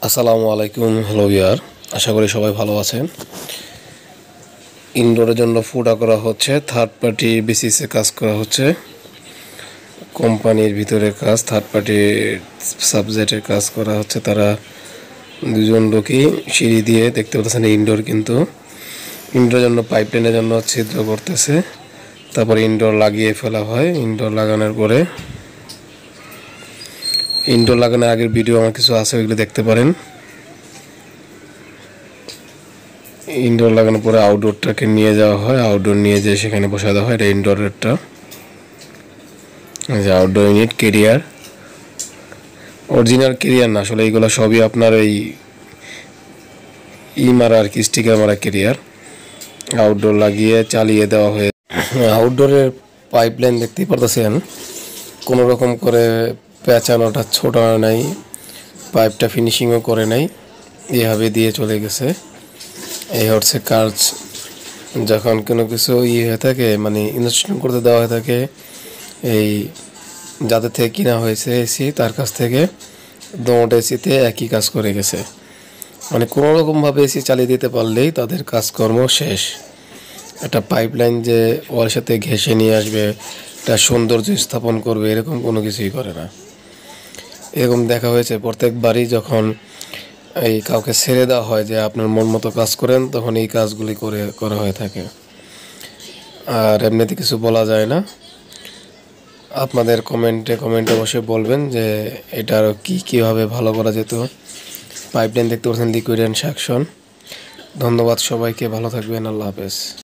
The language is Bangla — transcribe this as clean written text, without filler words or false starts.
আসসালামু আলাইকুম। হ্যালো ভিউয়ার, আশা করি সবাই ভালো আছেন। ইনডোরের জন্য ফুটা করা হচ্ছে, থার্ড পার্টি বেসিসে কাজ করা হচ্ছে। কোম্পানির ভিতরে কাজ, থার্ড পার্টি সাবজেক্টের কাজ করা হচ্ছে। তারা দুজন লোকই সিঁড়ি দিয়ে দেখতে পাচ্ছেন ইনডোর, কিন্তু ইনডোরের জন্য পাইপলাইনের জন্য ছিদ্র করতেছে। তারপর ইনডোর লাগিয়ে ফেলা হয়। ইনডোর লাগানোর পরে ইনডোর লাগানোর আগের ভিডিও আমার কিছু আছে, ওইগুলো দেখতে পারেন। ইনডোর লাগানোর পরে আউটডোরটাকে নিয়ে যাওয়া হয়, আউটডোর নিয়ে যেয়ে সেখানে বসা দেওয়া হয়। এটা ইনডোরেরটা, যে outdoor unit career, original career না আসলে, এইগুলো সবই আপনার এই মারা আর কি, স্টিকার মারা কেরিয়ার। আউটডোর লাগিয়ে চালিয়ে দেওয়া হয়ে, আউটডোরের পাইপলাইন দেখতেই পারতেছেন, কোনো রকম করে পেঁচানোটা ছোটানো নাই, পাইপটা ফিনিশিংও করে নাই, এভাবে দিয়ে চলে গেছে। এই হচ্ছে কাজ। যখন কোনো কিছু হয়ে থাকে, মানে ইনস্টল করতে দেওয়া হয়ে থাকে, এই যাদের থেকে কিনা হয়েছে এসি, তার কাছ থেকে দোমোট এসিতে একই কাজ করে গেছে। মানে কোনো রকমভাবে এসি চালিয়ে দিতে পারলেই তাদের কাজকর্ম শেষ। একটা পাইপলাইন যে ওর সাথে ঘেঁষে নিয়ে আসবে, একটা সৌন্দর্য স্থাপন করবে, এরকম কোনো কিছুই করে না। এরকম দেখা হয়েছে প্রত্যেকবারই যখন এই কাউকে ছেড়ে দেওয়া হয় যে আপনার মন মতো কাজ করেন, তখন এই কাজগুলি করা হয়ে থাকে। আর এমনিতে কিছু বলা যায় না। আপনাদের কমেন্টে অবশ্যই বলবেন যে এটা আরও কীভাবে ভালো করা যেত। পাইপলাইন দেখতে পাচ্ছেন লিকুইড অ্যান্ড সাকশন। ধন্যবাদ সবাইকে, ভালো থাকবেন, আল্লাহ হাফেজ।